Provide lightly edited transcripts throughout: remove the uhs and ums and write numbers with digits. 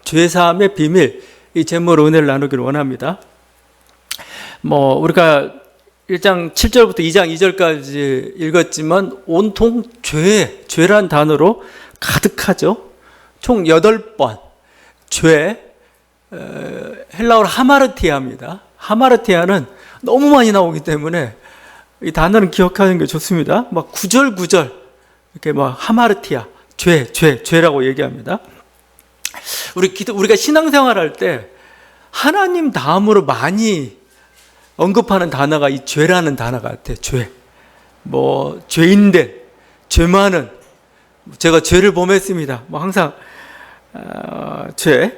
죄사함의 비밀, 이 제목으로 은혜를 나누기를 원합니다. 우리가 1장 7절부터 2장 2절까지 읽었지만 온통 죄란 단어로 가득하죠. 총 8번 죄, 헬라어로 하마르티아입니다. 하마르티아는 너무 많이 나오기 때문에 이 단어는 기억하는 게 좋습니다. 구절구절 이렇게 하마르티아, 죄라고 얘기합니다. 우리가 신앙생활 할 때 하나님 다음으로 많이 언급하는 단어가 이 죄라는 단어 같아요. 죄. 죄인된, 죄 많은, 제가 죄를 범했습니다. 항상, 죄.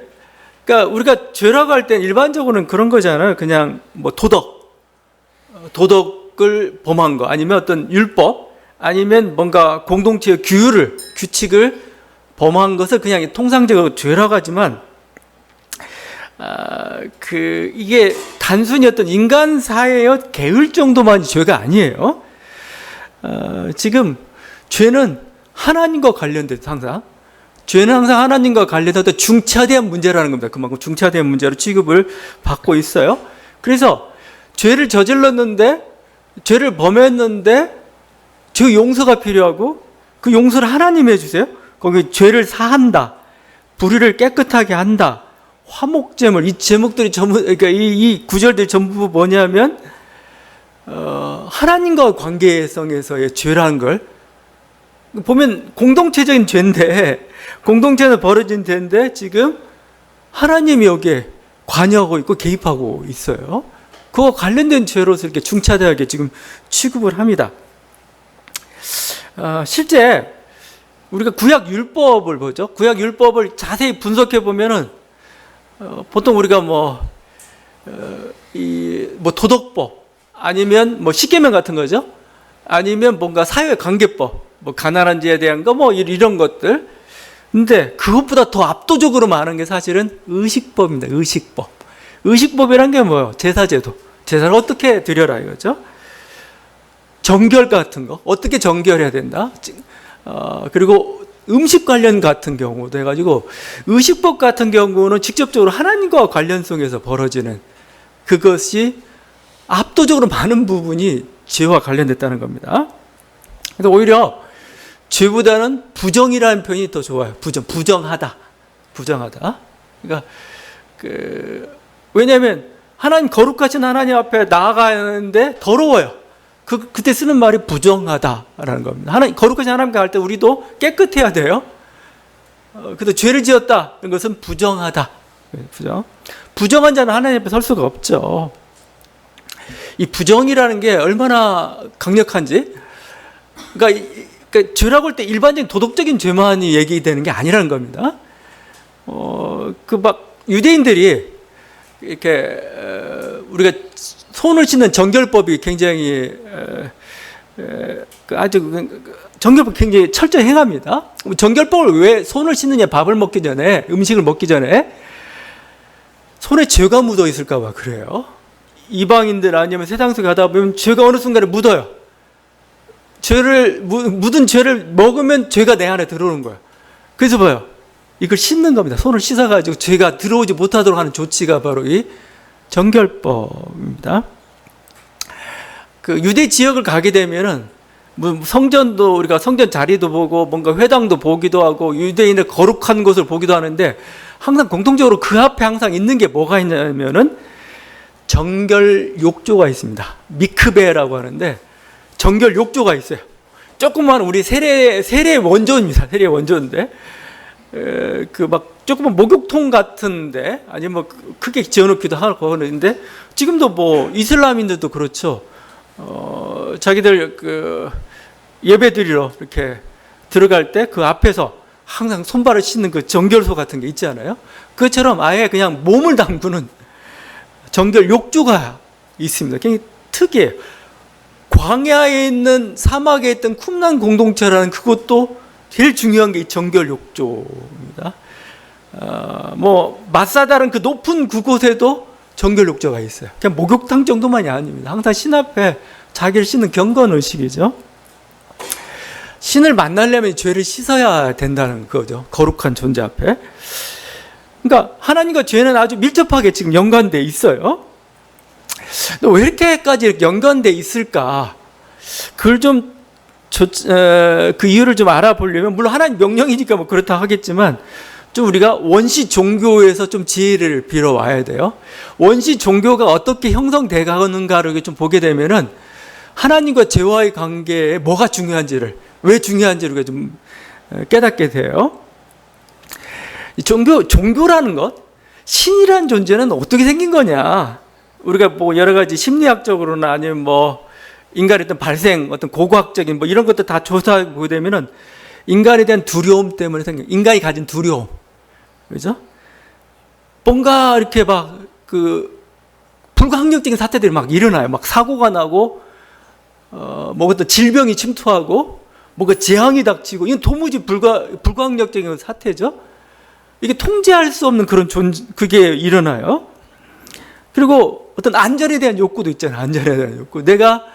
그러니까 우리가 죄라고 할 때 일반적으로는 그런 거잖아요. 그냥 도덕을 범한 거, 아니면 어떤 율법, 아니면 뭔가 공동체의 규칙을 범한 것을 그냥 통상적으로 죄라고 하지만, 이게 단순히 어떤 인간 사회의 게을 정도만 죄가 아니에요. 지금 죄는 하나님과 관련돼서 죄는 항상 하나님과 관련해서 중차대한 문제라는 겁니다. 그만큼 중차대한 문제로 취급을 받고 있어요. 그래서 죄를 저질렀는데, 죄를 범했는데, 죄 용서가 필요하고, 그 용서를 하나님이 해주세요. 거기 죄를 사한다, 불의를 깨끗하게 한다, 화목제물, 이 제목들이 전부, 그러니까 이 구절들이 전부 뭐냐면, 하나님과 관계성에서의 죄라는 걸, 보면 공동체적인 죄인데, 공동체에서 벌어진 죄인데, 지금 하나님이 여기에 관여하고 있고 개입하고 있어요. 그거 관련된 죄로서 이렇게 중차대하게 지금 취급을 합니다. 실제, 우리가 구약 율법을 보죠. 구약 율법을 자세히 분석해 보면은, 보통 우리가 도덕법, 아니면 십계명 같은 거죠. 아니면 뭔가 사회관계법, 가난한 자에 대한 거, 이런 것들. 근데 그것보다 더 압도적으로 많은 게 사실은 의식법입니다. 의식법. 의식법이란 게 뭐예요? 제사제도. 제사를 어떻게 드려라 이거죠. 정결 같은 거. 어떻게 정결해야 된다. 그리고 음식 관련 같은 경우도 해가지고 의식법 같은 경우는 직접적으로 하나님과 관련성에서 벌어지는 그것이 압도적으로 많은 부분이 죄와 관련됐다는 겁니다. 그래서 오히려 죄보다는 부정이라는 표현이 더 좋아요. 부정하다. 그러니까 왜냐하면 거룩하신 하나님 앞에 나아가는데 더러워요. 그때 쓰는 말이 부정하다라는 겁니다. 거룩하신 하나님과 할 때 우리도 깨끗해야 돼요. 그래서 죄를 지었다. 이런 것은 부정하다. 부정한 자는 하나님 앞에 설 수가 없죠. 이 부정이라는 게 얼마나 강력한지. 그러니까 죄라고 할 때 일반적인 도덕적인 죄만이 얘기되는 게 아니라는 겁니다. 유대인들이 이렇게 우리가 손을 씻는 정결법이 굉장히 정결법 굉장히 철저히 행합니다. 정결법을 왜 손을 씻느냐? 밥을 먹기 전에, 음식을 먹기 전에 손에 죄가 묻어 있을까 봐 그래요. 이방인들 아니면 세상 속에 가다 보면 죄가 어느 순간에 묻어요. 묻은 죄를 먹으면 죄가 내 안에 들어오는 거예요. 그래서 봐요. 이걸 씻는 겁니다. 손을 씻어가지고 죄가 들어오지 못하도록 하는 조치가 바로 이 정결법입니다. 유대 지역을 가게 되면은 성전도 우리가 성전 자리도 보고 뭔가 회당도 보기도 하고 유대인의 거룩한 곳을 보기도 하는데 항상 공통적으로 그 앞에 항상 있는 게 뭐가 있냐면은 정결 욕조가 있습니다. 미크베라고 하는데 정결 욕조가 있어요. 조그만 우리 세례 원조입니다. 세례 원조인데 조그만 목욕통 같은데 아니면 크게 지어놓기도 하고 하는데 지금도 이슬람인들도 그렇죠. 자기들 예배 드리러 이렇게 들어갈 때 그 앞에서 항상 손발을 씻는 그 정결소 같은 게 있잖아요. 그것처럼 아예 그냥 몸을 담그는 정결 욕조가 있습니다. 굉장히 특이해요. 광야에 있는 사막에 있던 쿰란 공동체라는 그것도 제일 중요한 게 이 정결 욕조입니다. 마사다른 그 높은 그곳에도 정결 욕조가 있어요. 그냥 목욕탕 정도만이 아닙니다. 항상 신 앞에 자기를 씻는 경건 의식이죠. 신을 만나려면 죄를 씻어야 된다는 거죠. 거룩한 존재 앞에. 그러니까 하나님과 죄는 아주 밀접하게 지금 연관돼 있어요. 왜 이렇게까지 연관돼 있을까? 그걸 그 이유를 좀 알아보려면, 물론 하나님 명령이니까 뭐 그렇다 하겠지만, 좀 우리가 원시 종교에서 좀 지혜를 빌어와야 돼요. 원시 종교가 어떻게 형성돼 가는가를 좀 보게 되면은 하나님과 죄와의 관계에 뭐가 중요한지를, 왜 중요한지를 좀 깨닫게 돼요. 종교라는 것, 신이라는 존재는 어떻게 생긴 거냐? 우리가 뭐 여러 가지 심리학적으로나 아니면 뭐 인간의 어떤 발생, 어떤 고고학적인 뭐 이런 것도 다 조사해 보게 되면은 인간에 대한 두려움 때문에 생긴, 인간이 가진 두려움. 그죠? 뭔가 이렇게 막 불가항력적인 사태들이 막 일어나요. 막 사고가 나고, 뭐 어떤 질병이 침투하고, 뭔가 재앙이 닥치고, 이건 도무지 불가항력적인 사태죠? 이게 통제할 수 없는 그런 그게 일어나요. 그리고 어떤 안전에 대한 욕구도 있잖아요. 안전에 대한 욕구. 내가,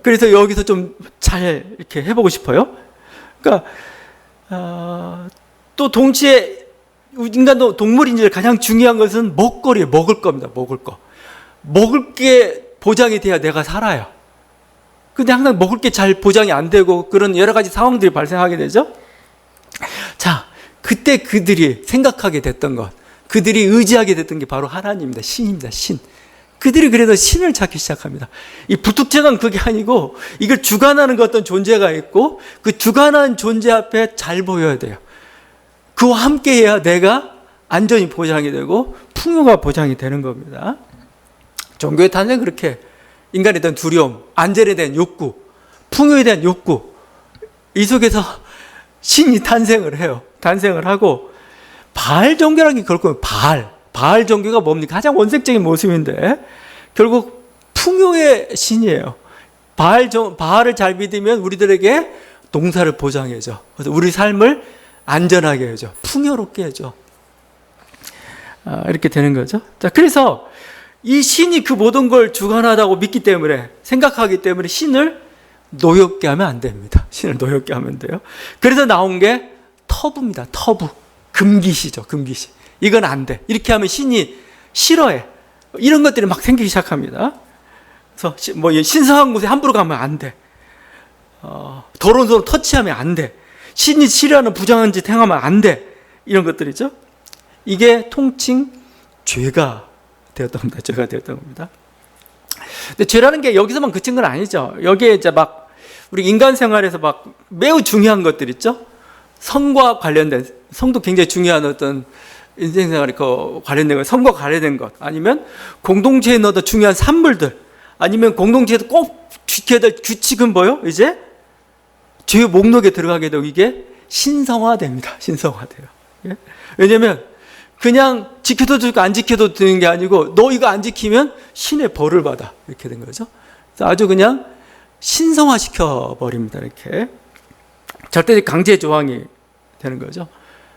그래서 여기서 좀 잘 이렇게 해보고 싶어요. 그러니까, 또 동시에 인간도 동물인지 가장 중요한 것은 먹거리에 먹을 겁니다. 먹을 거. 먹을 게 보장이 돼야 내가 살아요. 근데 항상 먹을 게 잘 보장이 안 되고 그런 여러 가지 상황들이 발생하게 되죠. 자, 그때 그들이 생각하게 됐던 것, 그들이 의지하게 됐던 게 바로 하나님입니다. 신입니다. 신. 그들이 그래서 신을 찾기 시작합니다. 이 불특정한 그게 아니고 이걸 주관하는 그 어떤 존재가 있고 그 주관하는 존재 앞에 잘 보여야 돼요. 그와 함께 해야 내가 안전이 보장이 되고 풍요가 보장이 되는 겁니다. 종교의 탄생은 그렇게 인간에 대한 두려움, 안전에 대한 욕구, 풍요에 대한 욕구, 이 속에서 신이 탄생을 해요. 탄생을 하고, 바알 종교라는 게 결국 바알 종교가 뭡니까? 가장 원색적인 모습인데 결국 풍요의 신이에요. 바알을 잘 믿으면 우리들에게 농사를 보장해줘. 그래서 우리 삶을 안전하게 해줘. 풍요롭게 해줘. 이렇게 되는 거죠. 자, 그래서 이 신이 그 모든 걸 주관하다고 믿기 때문에, 생각하기 때문에 신을 노엽게 하면 안 됩니다. 신을 노엽게 하면 돼요. 그래서 나온 게 터부입니다. 터부. 금기시죠. 금기시. 이건 안 돼. 이렇게 하면 신이 싫어해. 이런 것들이 막 생기기 시작합니다. 그래서 뭐 신성한 곳에 함부로 가면 안 돼. 더러운 손으로 터치하면 안 돼. 신이 싫어하는 부정한 짓 행하면 안 돼. 이런 것들이죠. 이게 통칭 죄가 되었던 겁니다. 죄가 되었던 겁니다. 근데 죄라는 게 여기서만 그친 건 아니죠. 여기에 이제 막 우리 인간 생활에서 막 매우 중요한 것들 있죠. 성과 관련된, 성도 굉장히 중요한 어떤 인생 생활에 관련된 것, 성과 관련된 것, 아니면 공동체에 넣어도 중요한 산물들, 아니면 공동체에도 꼭 지켜야 될 규칙은 뭐요? 이제 죄의 목록에 들어가게 되고 이게 신성화됩니다. 신성화돼요. 예? 왜냐면 그냥 지켜도 되고 안 지켜도 되는 게 아니고 너 이거 안 지키면 신의 벌을 받아. 이렇게 된 거죠. 그래서 아주 그냥 신성화시켜 버립니다. 이렇게. 절대적 강제 조항이 되는 거죠.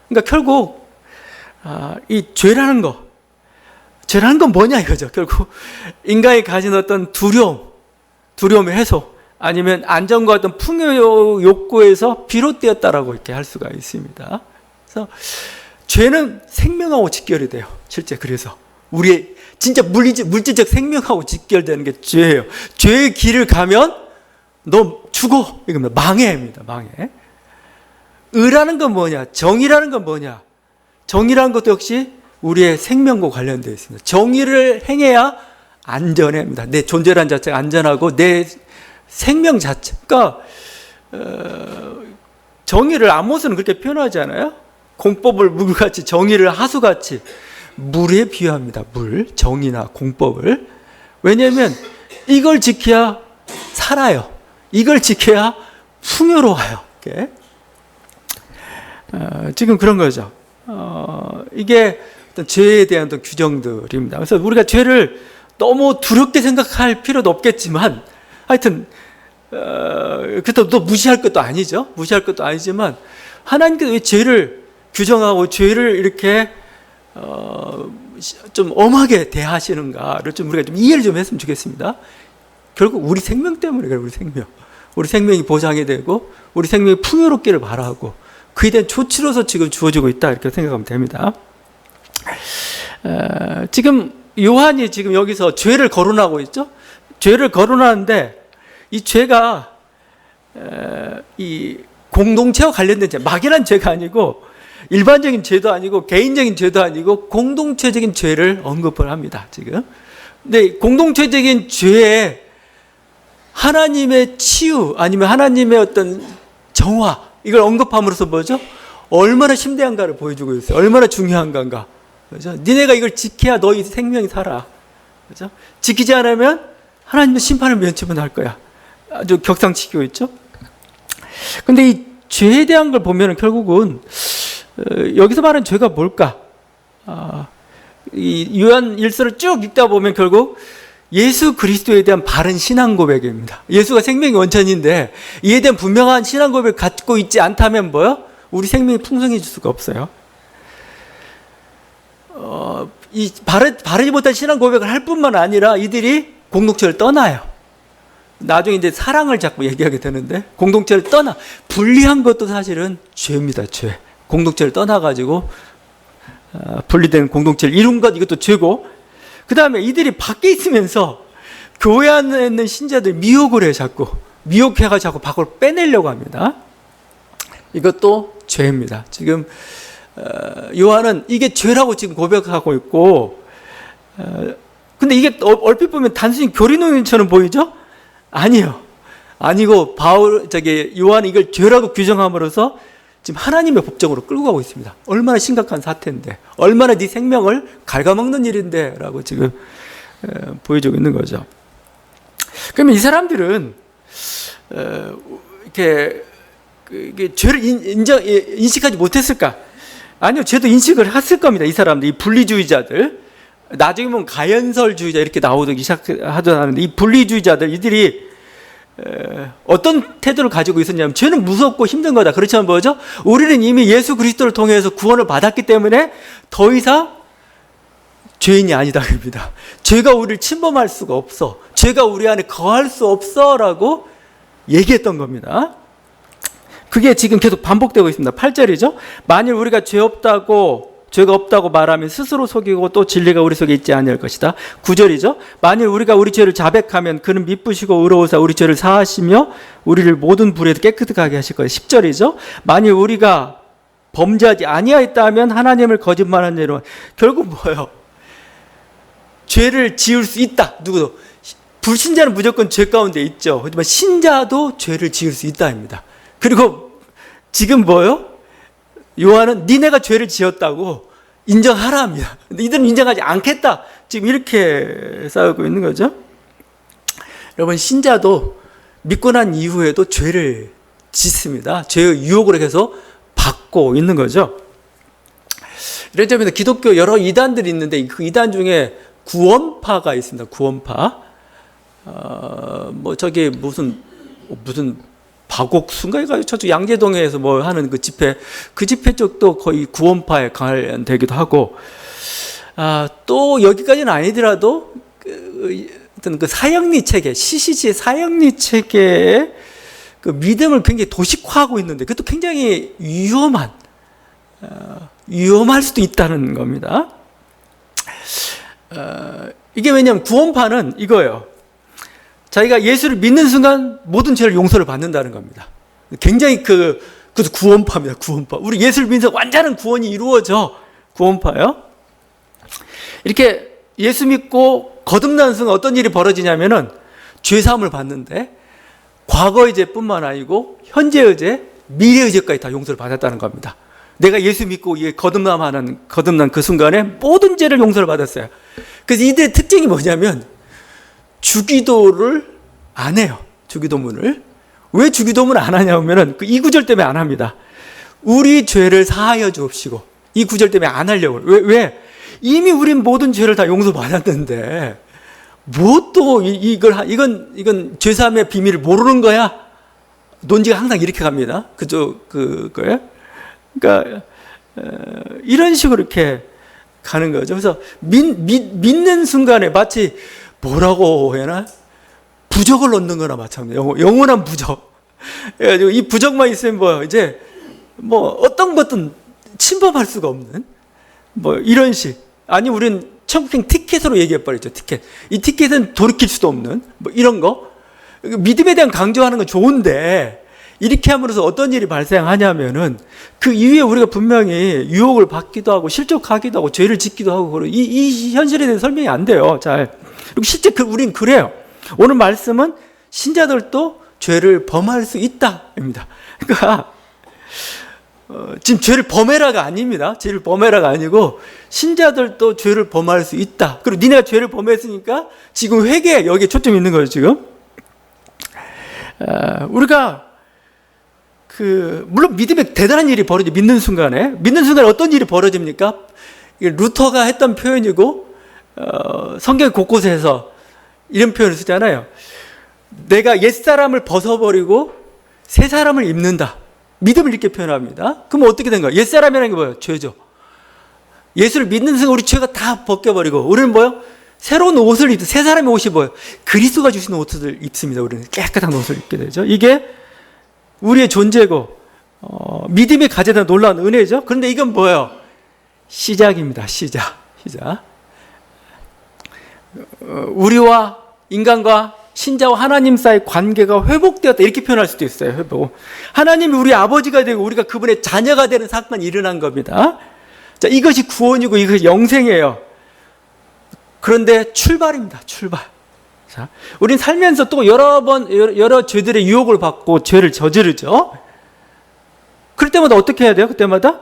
그러니까 결국 이 죄라는 건 뭐냐 이거죠. 결국 인간이 가진 어떤 두려움의 해소, 아니면 안전과 어떤 풍요 욕구에서 비롯되었다라고 이렇게 할 수가 있습니다. 그래서 죄는 생명하고 직결이 돼요. 실제 그래서 우리의 진짜 물질적 생명하고 직결되는 게 죄예요. 죄의 길을 가면 너 죽어. 이겁니다. 망해입니다. 망해. 의라는 건 뭐냐? 정의라는 건 뭐냐? 정의라는 것도 역시 우리의 생명과 관련되어 있습니다. 정의를 행해야 안전합니다. 내 존재란 자체가 안전하고 내 생명 자체가 정의를 아모스는 그렇게 표현하지 않아요? 공법을 물같이, 정의를 하수같이 물에 비유합니다. 물, 정의나 공법을. 왜냐하면 이걸 지켜야 살아요. 이걸 지켜야 풍요로워요. 이렇게. 지금 그런 거죠. 이게 어떤 죄에 대한 어떤 규정들입니다. 그래서 우리가 죄를 너무 두렵게 생각할 필요도 없겠지만, 하여튼 그것도 또 무시할 것도 아니죠. 무시할 것도 아니지만 하나님께서 왜 죄를 규정하고 죄를 이렇게 좀 엄하게 대하시는가를 좀 우리가 좀 이해를 좀 했으면 좋겠습니다. 결국 우리 생명 때문에 그래요. 우리 생명이 보장이 되고 우리 생명이 풍요롭기를 바라고 그에 대한 조치로서 지금 주어지고 있다 이렇게 생각하면 됩니다. 지금 요한이 지금 여기서 죄를 거론하고 있죠. 죄를 거론하는데 이 죄가 이 공동체와 관련된 죄, 막연한 죄가 아니고 일반적인 죄도 아니고 개인적인 죄도 아니고 공동체적인 죄를 언급을 합니다. 지금. 근데 공동체적인 죄에 하나님의 치유 아니면 하나님의 어떤 정화 이걸 언급함으로써 뭐죠? 얼마나 심대한가를 보여주고 있어요. 얼마나 중요한가. 그죠? 니네가 이걸 지켜야 너희 생명이 살아. 그죠? 지키지 않으면 하나님의 심판을 면치면 할 거야. 아주 격상시키고 있죠. 근데 이 죄에 대한 걸 보면은 결국은 여기서 말하는 죄가 뭘까? 이 요한 1서를 쭉 읽다 보면 결국 예수 그리스도에 대한 바른 신앙 고백입니다. 예수가 생명의 원천인데 이에 대한 분명한 신앙 고백을 갖고 있지 않다면 뭐요? 우리 생명이 풍성해질 수가 없어요. 이 바르지 못한 신앙 고백을 할 뿐만 아니라 이들이 공동체를 떠나요. 나중에 이제 사랑을 자꾸 얘기하게 되는데 공동체를 분리한 것도 사실은 죄입니다. 죄. 공동체를 떠나가지고 분리된 공동체를 이룬 것 이것도 죄고 그 다음에 이들이 밖에 있으면서 교회 안에 있는 신자들 미혹을 해요. 자꾸 미혹해가지고 자꾸 밖으로 빼내려고 합니다. 이것도 죄입니다. 지금 요한은 이게 죄라고 지금 고백하고 있고 근데 이게 얼핏 보면 단순히 교리논의처럼 보이죠? 아니요. 아니고 요한이 이걸 죄라고 규정함으로써 지금 하나님의 법정으로 끌고 가고 있습니다. 얼마나 심각한 사태인데, 얼마나 네 생명을 갉아먹는 일인데 라고 지금 보여주고 있는 거죠. 그러면 이 사람들은 이렇게 죄를 인식하지 못했을까? 아니요, 죄도 인식을 했을 겁니다. 이 사람들, 이 분리주의자들. 나중에 보면 가연설주의자 이렇게 나오기 시작하던데 이 분리주의자들 이들이 어떤 태도를 가지고 있었냐면 죄는 무섭고 힘든 거다. 그렇지만 뭐죠? 우리는 이미 예수 그리스도를 통해서 구원을 받았기 때문에 더 이상 죄인이 아니다. 그럽니다. 죄가 우리를 침범할 수가 없어. 죄가 우리 안에 거할 수 없어 라고 얘기했던 겁니다. 그게 지금 계속 반복되고 있습니다. 8절이죠. 만일 우리가 죄가 없다고 말하면 스스로 속이고 또 진리가 우리 속에 있지 아니할 것이다. 9절이죠. 만일 우리가 우리 죄를 자백하면 그는 미쁘시고 의로우사 우리 죄를 사하시며 우리를 모든 불에도 깨끗하게 하실 거예요. 10절이죠. 만일 우리가 범죄하지 아니하였다면 하나님을 거짓말한 죄로 결국 뭐예요? 죄를 지을 수 있다. 누구도. 불신자는 무조건 죄 가운데 있죠. 하지만 신자도 죄를 지을 수 있다입니다. 그리고 지금 뭐예요? 요한은 니네가 죄를 지었다고 인정하라 합니다. 근데 이들은 인정하지 않겠다. 지금 이렇게 싸우고 있는 거죠. 여러분, 신자도 믿고 난 이후에도 죄를 짓습니다. 죄의 유혹을 해서 받고 있는 거죠. 이런 점에서 기독교 여러 이단들이 있는데 그 이단 중에 구원파가 있습니다. 구원파. 저기 무슨 박옥순가 해가지고 저쪽 양재동에서 뭐 하는 그 집회 쪽도 거의 구원파에 관련되기도 하고, 또 여기까지는 아니더라도 어떤 그 사형리 체계, CCC의 사형리 체계의 그 믿음을 굉장히 도식화하고 있는데 그것도 굉장히 위험할 수도 있다는 겁니다. 이게 왜냐하면 구원파는 이거예요. 자기가 예수를 믿는 순간 모든 죄를 용서를 받는다는 겁니다. 굉장히 그것도 구원파입니다. 구원파. 우리 예수를 믿는 완전한 구원이 이루어져. 구원파요. 이렇게 예수 믿고 거듭나는 순간 어떤 일이 벌어지냐면은 죄사함을 받는데 과거의 죄뿐만 아니고 현재의 죄, 미래의 죄까지 다 용서를 받았다는 겁니다. 내가 예수 믿고 거듭난 그 순간에 모든 죄를 용서를 받았어요. 그래서 이들의 특징이 뭐냐면 주기도를 안 해요. 주기도문을. 왜 주기도문을 안 하냐면은 이 구절 때문에 안 합니다. 우리 죄를 사하여 주옵시고. 이 구절 때문에 안 하려고. 왜? 이미 우린 모든 죄를 다 용서받았는데 뭐 또 이건 죄사함의 비밀을 모르는 거야? 논지가 항상 이렇게 갑니다. 그거예요. 그러니까 이런 식으로 이렇게 가는 거죠. 그래서 믿는 순간에 마치 뭐라고 해야 하나? 부적을 넣는 거나 마찬가지예요. 영원한 부적. 그래가지고 이 부적만 있으면 어떤 것든 침범할 수가 없는 이런 식. 아니 우리는 천국행 티켓으로 얘기해버렸죠. 티켓. 이 티켓은 돌이킬 수도 없는 뭐 이런 거. 믿음에 대한 강조하는 건 좋은데 이렇게 함으로써 어떤 일이 발생하냐면은 그 이후에 우리가 분명히 유혹을 받기도 하고 실족하기도 하고 죄를 짓기도 하고 이 현실에 대해서 설명이 안 돼요. 잘. 그리고 실제 우린 그래요. 오늘 말씀은 신자들도 죄를 범할 수 있다입니다. 그러니까 지금 죄를 범해라가 아닙니다. 죄를 범해라가 아니고 신자들도 죄를 범할 수 있다. 그리고 니네가 죄를 범했으니까 지금 회개에 여기에 초점이 있는 거예요. 지금 우리가 물론 믿음에 대단한 일이 벌어져. 믿는 순간에 어떤 일이 벌어집니까? 루터가 했던 표현이고 성경 곳곳에서 이런 표현을 쓰잖아요. 내가 옛사람을 벗어버리고 새 사람을 입는다. 믿음을 이렇게 표현합니다. 그럼 어떻게 된 거예요? 옛사람이라는 게 뭐예요? 죄죠. 예수를 믿는 순간 우리 죄가 다 벗겨버리고 우리는 뭐예요? 새로운 옷을 입고 새 사람의 옷이 뭐예요? 그리스도가 주신 옷을 입습니다. 우리는 깨끗한 옷을 입게 되죠. 이게 우리의 존재고 믿음이 가져다 놀라운 은혜죠. 그런데 이건 뭐예요? 시작입니다. 시작. 우리와 인간과 신자와 하나님 사이의 관계가 회복되었다 이렇게 표현할 수도 있어요. 회복. 하나님이 우리 아버지가 되고 우리가 그분의 자녀가 되는 사건이 일어난 겁니다. 자, 이것이 구원이고 이것이 영생이에요. 그런데 출발입니다. 출발. 자, 우린 살면서 또 여러 죄들의 유혹을 받고 죄를 저지르죠. 그럴 때마다 어떻게 해야 돼요? 그때마다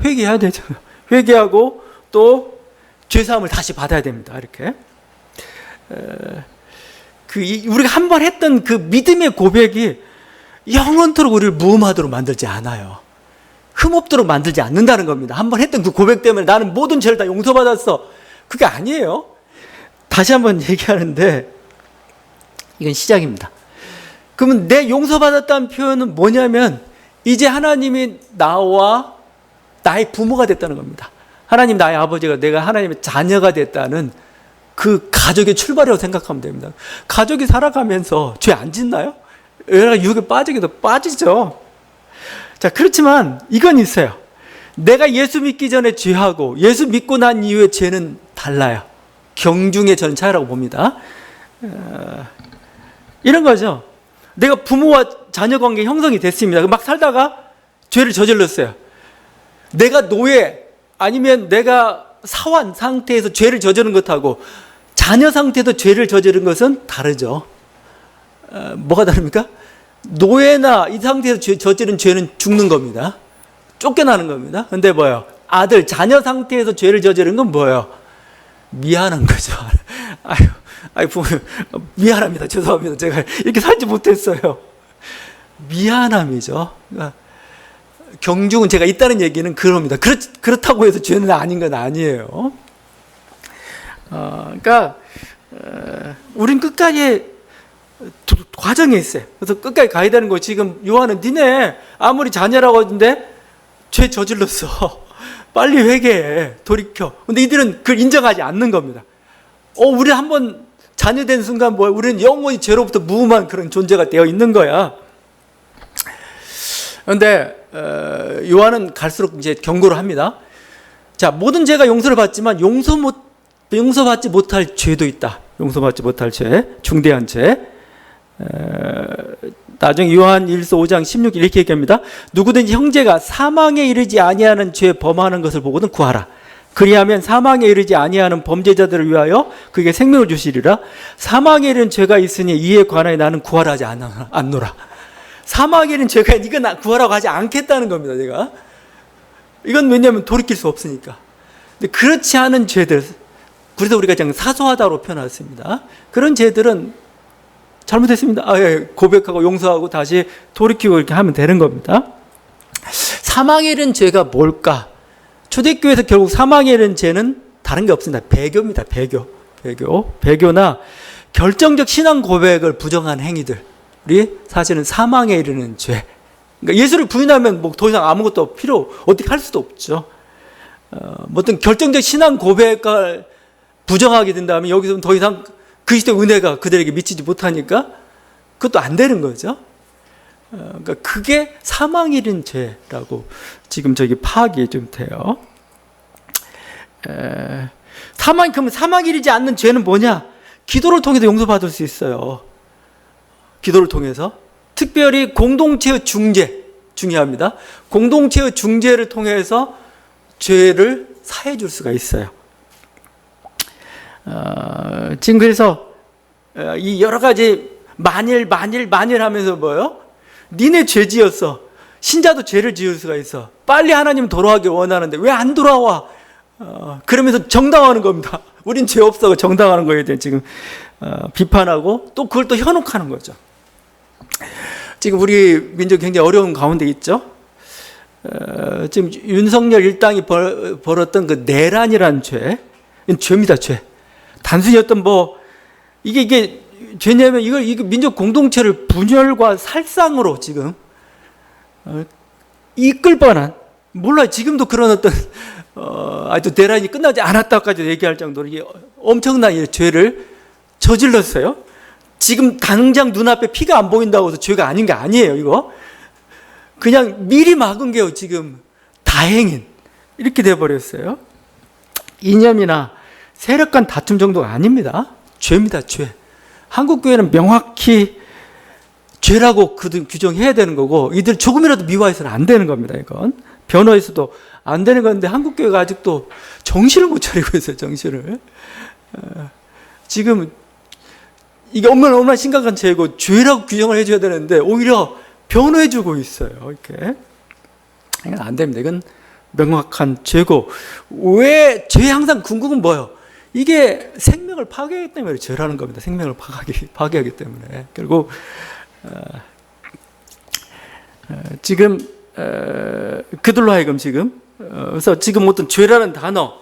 회개해야 되죠. 회개하고 또 죄사함을 다시 받아야 됩니다. 이렇게. 우리가 한 번 했던 그 믿음의 고백이 영원토록 우리를 무음하도록 만들지 않아요. 흠없도록 만들지 않는다는 겁니다. 한 번 했던 그 고백 때문에 나는 모든 죄를 다 용서받았어. 그게 아니에요. 다시 한번 얘기하는데 이건 시작입니다. 그러면 내 용서받았다는 표현은 뭐냐면 이제 하나님이 나와 나의 부모가 됐다는 겁니다. 하나님 나의 아버지가 내가 하나님의 자녀가 됐다는 그 가족의 출발이라고 생각하면 됩니다. 가족이 살아가면서 죄 안 짓나요? 여러 유혹에 빠지기도 빠지죠. 자, 그렇지만 이건 있어요. 내가 예수 믿기 전에 죄하고 예수 믿고 난 이후에 죄는 달라요. 경중의 저는 차이라고 봅니다. 이런 거죠. 내가 부모와 자녀 관계 형성이 됐습니다. 막 살다가 죄를 저질렀어요. 내가 노예 아니면 내가 사환 상태에서 죄를 저지른 것하고 자녀 상태에서 죄를 저지른 것은 다르죠. 뭐가 다릅니까? 노예나 이 상태에서 저지른 죄는 죽는 겁니다. 쫓겨나는 겁니다. 근데 뭐예요? 아들, 자녀 상태에서 죄를 저지른 건 뭐예요? 미안한 거죠. 아유, 부모님, 미안합니다. 죄송합니다. 제가 이렇게 살지 못했어요. 미안함이죠. 그러니까 경중은 제가 있다는 얘기는 그럽니다. 그렇다고 해서 죄는 아닌 건 아니에요. 그러니까 우린 끝까지 과정에 있어요. 그래서 끝까지 가야 되는 거. 지금 요한은 니네 아무리 자녀라고 하던데 죄 저질렀어. 빨리 회개해. 돌이켜. 근데 이들은 그걸 인정하지 않는 겁니다. 우리 한번 자녀된 순간 뭐야? 우리는 영원히 죄로부터 무음한 그런 존재가 되어 있는 거야. 그런데 요한은 갈수록 이제 경고를 합니다. 자, 모든 죄가 용서를 받지만 용서받지 못할 죄도 있다. 용서받지 못할 죄, 중대한 죄. 나중에 요한 1서 5장 16 이렇게 얘기합니다. 누구든지 형제가 사망에 이르지 아니하는 죄 범하는 것을 보고는 구하라. 그리하면 사망에 이르지 아니하는 범죄자들을 위하여 그에게 생명을 주시리라. 사망에 이르는 죄가 있으니 이에 관하여 나는 구하라 하지 않노라. 사망에 이르는 죄가 이건 구하라고 하지 않겠다는 겁니다. 제가 이건 왜냐하면 돌이킬 수 없으니까. 근데 그렇지 않은 죄들, 그래서 우리가 그냥 사소하다고 표현했습니다. 그런 죄들은 잘못했습니다. 고백하고 용서하고 다시 돌이키고 이렇게 하면 되는 겁니다. 사망에 이른 죄가 뭘까? 초대교회에서 결국 사망에 이른 죄는 다른 게 없습니다. 배교입니다. 배교나 결정적 신앙 고백을 부정한 행위들이 사실은 사망에 이르는 죄. 그러니까 예수를 부인하면 뭐 더 이상 아무것도 어떻게 할 수도 없죠. 어떤 결정적 신앙 고백을 부정하게 된다면 여기서는 더 이상 그리스도의 은혜가 그들에게 미치지 못하니까 그것도 안 되는 거죠. 그러니까 그게 사망에 이른 죄라고 지금 저기 파악이 좀 돼요. 그럼 사망 이르지 않는 죄는 뭐냐? 기도를 통해서 용서받을 수 있어요. 기도를 통해서. 특별히 공동체의 중재, 중요합니다. 공동체의 중재를 통해서 죄를 사해 줄 수가 있어요. 지금 그래서 이 여러 가지 만일 하면서 뭐요? 니네 죄 지었어. 신자도 죄를 지을 수가 있어. 빨리 하나님 돌아가길 원하는데 왜 안 돌아와? 그러면서 정당화하는 겁니다. 우린 죄 없어 정당화하는 거에 대해 지금 비판하고 또 그걸 또 현혹하는 거죠. 지금 우리 민족 굉장히 어려운 가운데 있죠. 지금 윤석열 일당이 벌었던 그 내란이라는 죄, 죄입니다, 죄. 단순히 어떤 이게 죄냐면 이거 민족 공동체를 분열과 살상으로 지금 이끌 뻔한, 몰라요. 지금도 그런 어떤 아직도 내란이 끝나지 않았다까지 얘기할 정도로 이게 엄청난 죄를 저질렀어요. 지금 당장 눈앞에 피가 안 보인다고 해서 죄가 아닌 게 아니에요, 이거. 그냥 미리 막은 게요, 지금. 다행인. 이렇게 돼버렸어요. 이념이나 세력 간 다툼 정도가 아닙니다. 죄입니다, 죄. 한국교회는 명확히 죄라고 규정해야 되는 거고, 이들 조금이라도 미화해서는 안 되는 겁니다, 이건. 변호해서도 안 되는 건데, 한국교회가 아직도 정신을 못 차리고 있어요, 정신을. 지금, 이게 얼마나 심각한 죄고, 죄라고 규정을 해줘야 되는데, 오히려 변호해주고 있어요, 이렇게. 이건 안 됩니다. 이건 명확한 죄고, 왜, 죄 항상 궁극은 뭐예요? 이게 생명을 파괴하기 때문에 죄라는 겁니다. 생명을 파괴하기 때문에. 결국, 지금, 그들로 하여금 지금, 그래서 지금 어떤 죄라는 단어,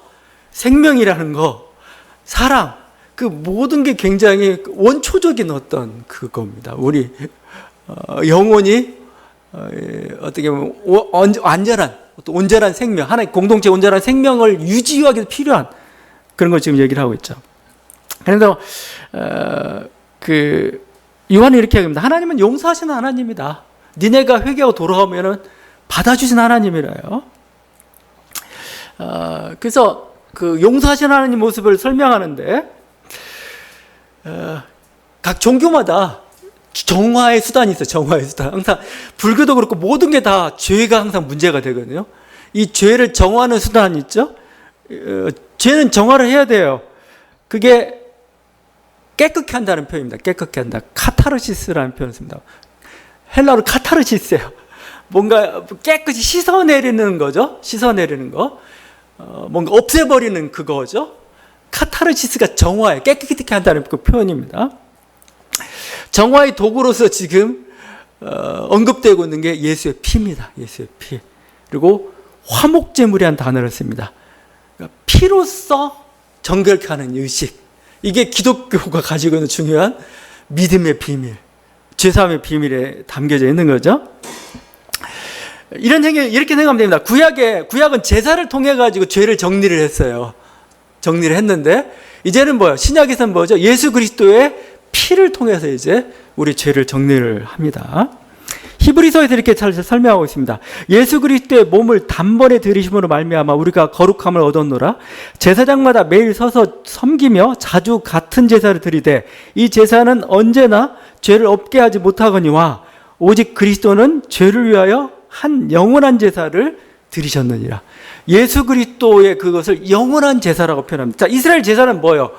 생명이라는 거, 사랑, 그 모든 게 굉장히 원초적인 어떤 그겁니다. 우리 영혼이 어떻게 보면 완전한, 온전한 생명, 하나의 공동체 온전한 생명을 유지하기 위해서 필요한 그런 걸 지금 얘기를 하고 있죠. 그래서 요한이 이렇게 얘기합니다. 하나님은 용서하시는 하나님이다. 니네가 회개하고 돌아오면은 받아주신 하나님이래요. 그래서 그 용서하시는 하나님 모습을 설명하는데 각 종교마다 정화의 수단이 있어요. 정화의 수단. 항상 불교도 그렇고 모든 게 다 죄가 항상 문제가 되거든요. 이 죄를 정화하는 수단이 있죠. 죄는 정화를 해야 돼요. 그게 깨끗게 한다는 표현입니다. 깨끗게 한다. 카타르시스라는 표현을 씁니다. 헬라어로 카타르시스예요. 뭔가 깨끗이 씻어내리는 거죠. 씻어내리는 거. 뭔가 없애버리는 그거죠. 카타르시스가 정화에 깨끗게 한다는 그 표현입니다. 정화의 도구로서 지금 언급되고 있는 게 예수의 피입니다. 예수의 피. 그리고 화목제물이라는 단어를 씁니다. 그러니까 피로써 정결케 하는 의식. 이게 기독교가 가지고 있는 중요한 믿음의 비밀, 죄사함의 비밀에 담겨져 있는 거죠. 이렇게 생각하면 됩니다. 구약은 제사를 통해 가지고 죄를 정리를 했어요. 정리를 했는데 이제는 뭐예요? 신약에서는 뭐죠? 예수 그리스도의 피를 통해서 이제 우리 죄를 정리를 합니다. 히브리서에서 이렇게 잘 설명하고 있습니다. 예수 그리스도의 몸을 단번에 들이심으로 말미암아 우리가 거룩함을 얻었노라. 제사장마다 매일 서서 섬기며 자주 같은 제사를 드리되 이 제사는 언제나 죄를 없게 하지 못하거니와 오직 그리스도는 죄를 위하여 한 영원한 제사를 드리셨느니라. 예수 그리스도의 그것을 영원한 제사라고 표현합니다. 자, 이스라엘 제사는 뭐예요?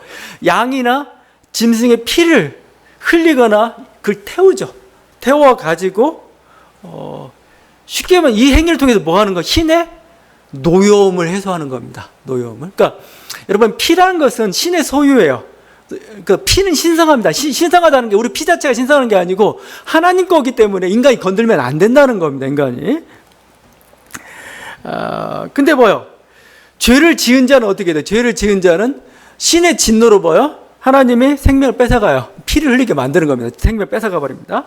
양이나 짐승의 피를 흘리거나 그걸 태우죠. 태워 가지고 쉽게 하면 이 행위를 통해서 뭐 하는 거? 신의 노여움을 해소하는 겁니다. 노여움을. 그러니까 여러분 피라는 것은 신의 소유예요. 그 피는 신성합니다. 신성하다는 게 우리 피 자체가 신성한 게 아니고 하나님 거기 때문에 인간이 건들면 안 된다는 겁니다. 인간이. 근데 뭐요? 죄를 지은 자는 어떻게 돼요? 죄를 지은 자는 신의 진노로 뭐요? 하나님이 생명을 뺏어가요. 피를 흘리게 만드는 겁니다. 생명을 뺏어가 버립니다.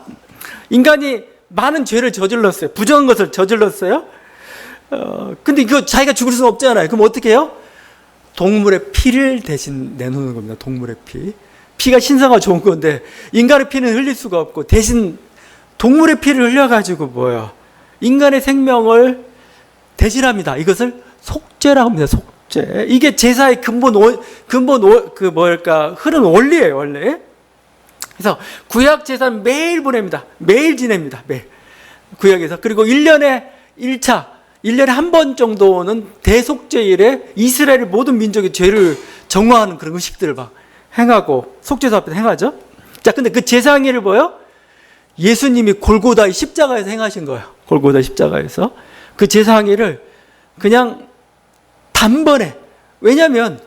인간이 많은 죄를 저질렀어요. 부정한 것을 저질렀어요. 근데 이거 자기가 죽을 수는 없잖아요. 그럼 어떻게 해요? 동물의 피를 대신 내놓는 겁니다. 동물의 피. 피가 신성하고 좋은 건데 인간의 피는 흘릴 수가 없고 대신 동물의 피를 흘려가지고 뭐예요? 인간의 생명을 대신합니다. 이것을 속죄라고 합니다. 속죄. 속죄. 이게 제사의 흐른 원리예요, 원래. 그래서 구약 제사는 매일 보냅니다. 매일 지냅니다. 매일. 구약에서. 그리고 1년에 1차, 1년에 한 번 정도는 대속죄일에 이스라엘의 모든 민족의 죄를 정화하는 그런 의식들을 막 행하고, 속죄소 앞에서 행하죠. 자, 근데 그 제사행위를 뭐요? 예수님이 골고다의 십자가에서 행하신 거예요. 골고다 십자가에서. 그 제사행위를 그냥 단번에. 왜냐하면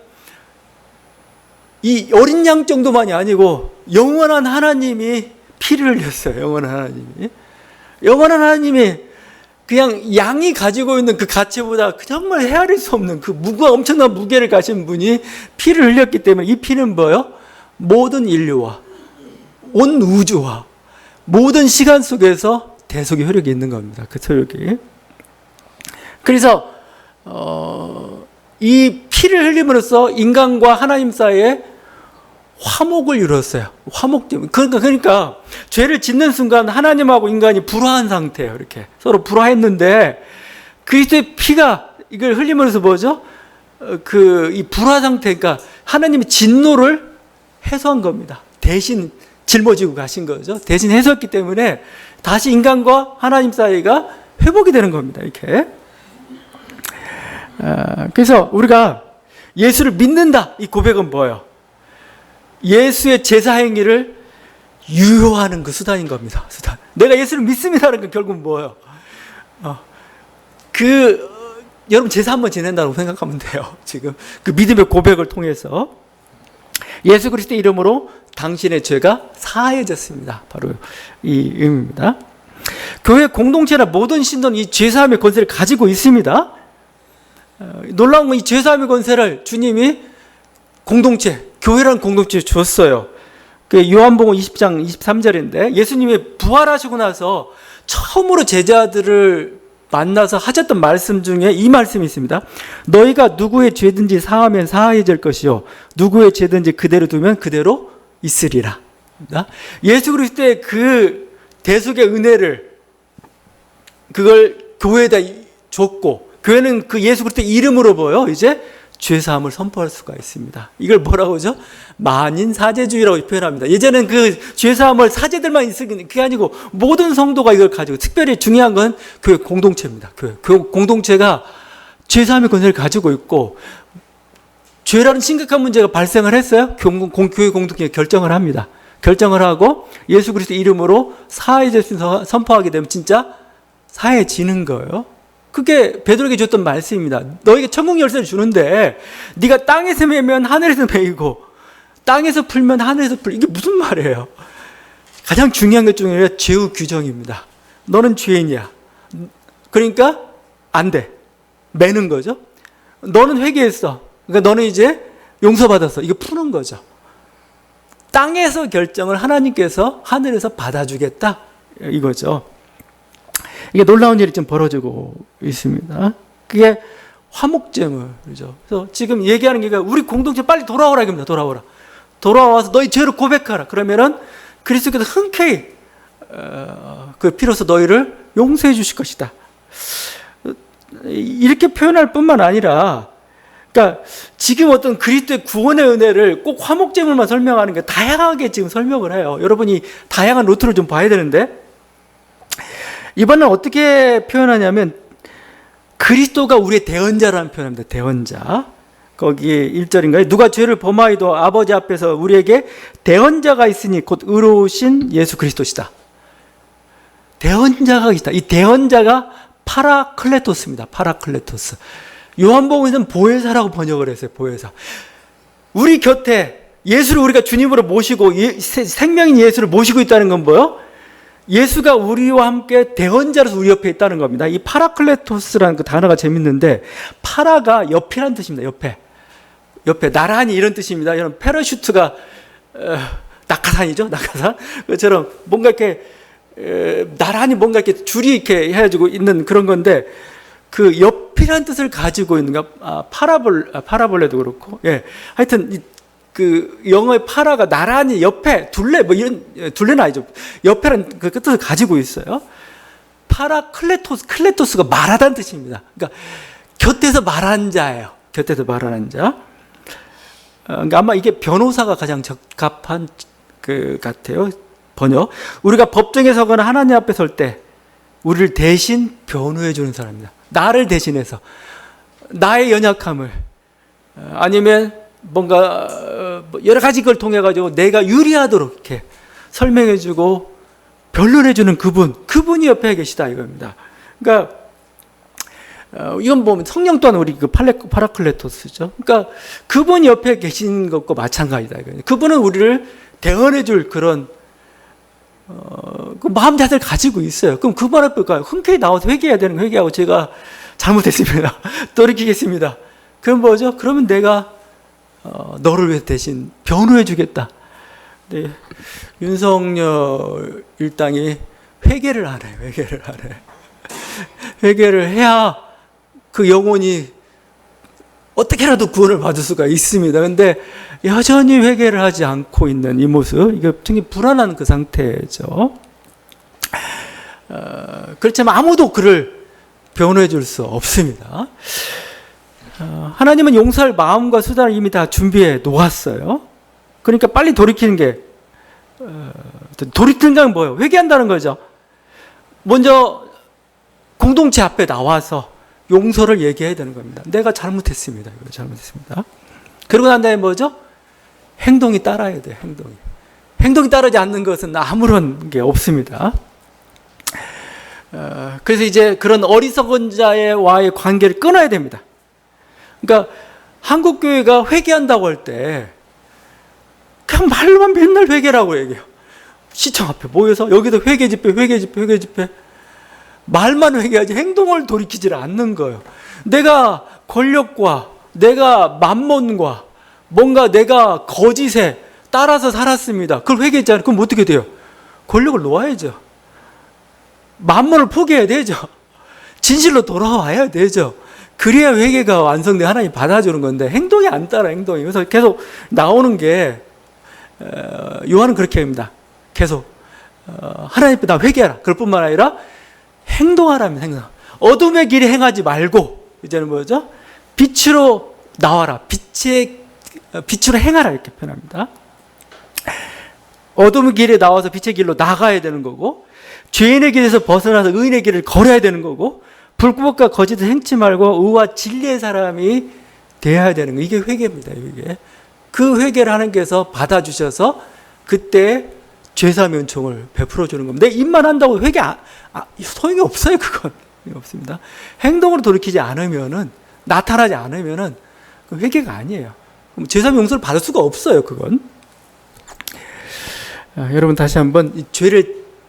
이 어린 양 정도만이 아니고 영원한 하나님이 피를 흘렸어요. 영원한 하나님이. 영원한 하나님이 그냥 양이 가지고 있는 그 가치보다 정말 헤아릴 수 없는 그 엄청난 무게를 가진 분이 피를 흘렸기 때문에 이 피는 뭐예요? 모든 인류와 온 우주와 모든 시간 속에서 대속의 효력이 있는 겁니다. 그 효력이. 그래서 이 피를 흘림으로써 인간과 하나님 사이에 화목을 이뤘어요. 화목됨. 그러니까 죄를 짓는 순간 하나님하고 인간이 불화한 상태예요. 이렇게 서로 불화했는데 그리스도의 피가 이걸 흘림으로써 뭐죠? 이 불화 상태, 그러니까 하나님의 진노를 해소한 겁니다. 대신 짊어지고 가신 거죠. 대신 해소했기 때문에 다시 인간과 하나님 사이가 회복이 되는 겁니다. 이렇게. 그래서 우리가 예수를 믿는다. 이 고백은 뭐예요? 예수의 제사 행위를 유효하는 그 수단인 겁니다. 수단. 내가 예수를 믿습니다는 건 결국은 뭐예요? 여러분 제사 한번 지낸다고 생각하면 돼요. 지금 그 믿음의 고백을 통해서 예수 그리스도의 이름으로 당신의 죄가 사해졌습니다. 바로 이 의미입니다. 교회 공동체나 모든 신도는 이 죄사함의 권세를 가지고 있습니다. 놀라운 건 이 죄사함의 권세를 주님이 교회라는 공동체에 줬어요. 그 요한복음 20장 23절인데 예수님이 부활하시고 나서 처음으로 제자들을 만나서 하셨던 말씀 중에 이 말씀이 있습니다. 너희가 누구의 죄든지 사하면 사해질 것이요 누구의 죄든지 그대로 두면 그대로 있으리라. 예수 그리스도의 그 대속의 은혜를 그걸 교회에다 줬고 교회는 그 예수 그리스도의 이름으로 보여 이제 죄사함을 선포할 수가 있습니다. 이걸 뭐라고 하죠? 만인 사제주의라고 표현합니다. 예전엔 그 죄사함을 사제들만 있으니 그게 아니고 모든 성도가 이걸 가지고 특별히 중요한 건 교회 공동체입니다. 교회 공동체가 죄사함의 권세를 가지고 있고 죄라는 심각한 문제가 발생을 했어요. 교회 공동체가 결정을 합니다. 결정을 하고 예수 그리스도 이름으로 사해질 수 있는 선포하게 되면 진짜 사해지는 거예요. 그게 베드로에게 줬던 말씀입니다. 너에게 천국 열쇠를 주는데 네가 땅에서 매면 하늘에서 매이고 땅에서 풀면 하늘에서 풀. 이게 무슨 말이에요? 가장 중요한 것 중에 죄의 규정입니다. 너는 죄인이야. 그러니까 안 돼. 매는 거죠. 너는 회개했어. 그러니까 너는 이제 용서받았어. 이거 푸는 거죠. 땅에서 결정을 하나님께서 하늘에서 받아주겠다. 이거죠. 이게 놀라운 일이 좀 벌어지고 있습니다. 그게 화목제물이죠. 그래서 지금 얘기하는 게 우리 공동체 빨리 돌아오라 입니다. 돌아와서 너희 죄를 고백하라. 그러면은 그리스도께서 흔쾌히 그 피로써 너희를 용서해 주실 것이다. 이렇게 표현할 뿐만 아니라, 그러니까 지금 어떤 그리스도의 구원의 은혜를 꼭 화목제물만 설명하는 게 다양하게 지금 설명을 해요. 여러분이 다양한 루트를 좀 봐야 되는데. 이번엔 어떻게 표현하냐면 그리스도가 우리의 대언자라는 표현입니다. 대언자. 거기 1절인가요? 누가 죄를 범하여도 아버지 앞에서 우리에게 대언자가 있으니 곧 의로우신 예수 그리스도시다. 대언자가 있다. 이 대언자가 파라클레토스입니다. 파라클레토스. 요한복음에서는 보혜사라고 번역을 했어요. 보혜사. 우리 곁에 예수를 우리가 주님으로 모시고 생명인 예수를 모시고 있다는 건 뭐예요? 예수가 우리와 함께 대언자로서 우리 옆에 있다는 겁니다. 이 파라클레토스라는 그 단어가 재밌는데 파라가 옆이라는 뜻입니다. 옆에 나란히 이런 뜻입니다. 이런 패러슈트가 낙하산이죠. 낙하산. 그처럼 뭔가 이렇게 나란히 뭔가 이렇게 줄이 이렇게 해가지고 있는 그런 건데 그 옆이라는 뜻을 가지고 있는 거. 파라볼레도 그렇고. 예. 하여튼 그 영어의 파라가 나란히 옆에 둘레 뭐 이런 둘레는 아니죠. 옆에는 그 뜻을 가지고 있어요. 파라클레토스가 말하다는 뜻입니다. 그러니까 곁에서 말하는 자예요. 곁에서 말하는 자. 그러니까 아마 이게 변호사가 가장 적합한 그 같아요. 번역. 우리가 법정에 서거나 하나님 앞에 설 때 우리를 대신 변호해 주는 사람입니다. 나를 대신해서 나의 연약함을 아니면 뭔가 여러 가지 걸 통해 가지고 내가 유리하도록 이렇게 설명해 주고 변론해 주는 그분이 옆에 계시다 이겁니다. 그러니까 이건 보면 성령 또한 우리 그 파라클레토스죠. 그러니까 그분이 옆에 계신 것과 마찬가지다. 그분은 우리를 대언해 줄 그런 그 마음 자세를 가지고 있어요. 그럼 그분 앞에 흔쾌히 나와서 회개해야 되는 거 회개하고 제가 잘못했습니다. 돌이키겠습니다. 그럼 뭐죠? 그러면 내가 너를 위해 대신 변호해 주겠다. 네. 윤석열 일당이 회개를 안 해요. 회개를 안 해. 회개를 해야 그 영혼이 어떻게라도 구원을 받을 수가 있습니다. 근데 여전히 회개를 하지 않고 있는 이 모습, 이게 굉장히 불안한 그 상태죠. 그렇지만 아무도 그를 변호해 줄 수 없습니다. 하나님은 용서할 마음과 수단을 이미 다 준비해 놓았어요. 그러니까 빨리 돌이키는 게, 돌이키는 건 뭐예요? 회개한다는 거죠. 먼저 공동체 앞에 나와서 용서를 얘기해야 되는 겁니다. 내가 잘못했습니다. 이거 잘못했습니다. 그러고 난 다음에 뭐죠? 행동이 따라야 돼요. 행동이 따르지 않는 것은 아무런 게 없습니다. 그래서 이제 그런 어리석은 자와의 관계를 끊어야 됩니다. 그러니까 한국 교회가 회개한다고 할 때 그냥 말로만 맨날 회개라고 얘기해요. 시청 앞에 모여서 여기도 회개 집회 말만 회개하지 행동을 돌이키질 않는 거예요. 내가 권력과 내가 만몬과 뭔가 내가 거짓에 따라서 살았습니다. 그걸 회개했잖아요. 그럼 어떻게 돼요? 권력을 놓아야죠. 만몬을 포기해야 되죠. 진실로 돌아와야 되죠. 그래야 회개가 완성돼 하나님 받아주는 건데 행동이 안 따라 행동이. 그래서 계속 나오는 게 요한은 그렇게 합니다. 계속 하나님 앞에 나 회개하라. 그럴 뿐만 아니라 행동하라면 행동. 어둠의 길에 행하지 말고 이제는 뭐죠? 빛으로 나와라. 빛으로 행하라 이렇게 표현합니다. 어둠의 길에 나와서 빛의 길로 나가야 되는 거고 죄인의 길에서 벗어나서 의인의 길을 걸어야 되는 거고 불법과 거짓을 행치 말고 의와 진리의 사람이 되어야 되는 거. 이게 회개입니다. 이게. 그 회개를 하나님께서 받아주셔서 그때 죄사함의 은총을 베풀어 주는 겁니다. 내 입만 한다고 회개 소용이 없어요. 그건 없습니다. 행동으로 돌이키지 않으면은 나타나지 않으면은 회개가 아니에요. 죄사함의 용서를 받을 수가 없어요. 그건. 여러분 다시 한번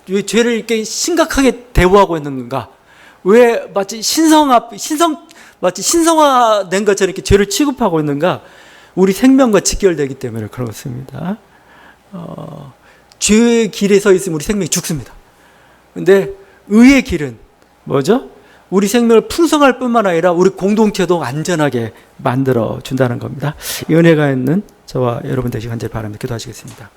왜 죄를 이렇게 심각하게 대우하고 있는 건가? 왜 마치 신성화된 것처럼 이렇게 죄를 취급하고 있는가? 우리 생명과 직결되기 때문에 그렇습니다. 죄의 길에 서 있으면 우리 생명이 죽습니다. 근데 의의 길은 뭐죠? 우리 생명을 풍성할 뿐만 아니라 우리 공동체도 안전하게 만들어 준다는 겁니다. 이 은혜가 있는 저와 여러분 되시기 간절히 바랍니다. 기도하시겠습니다.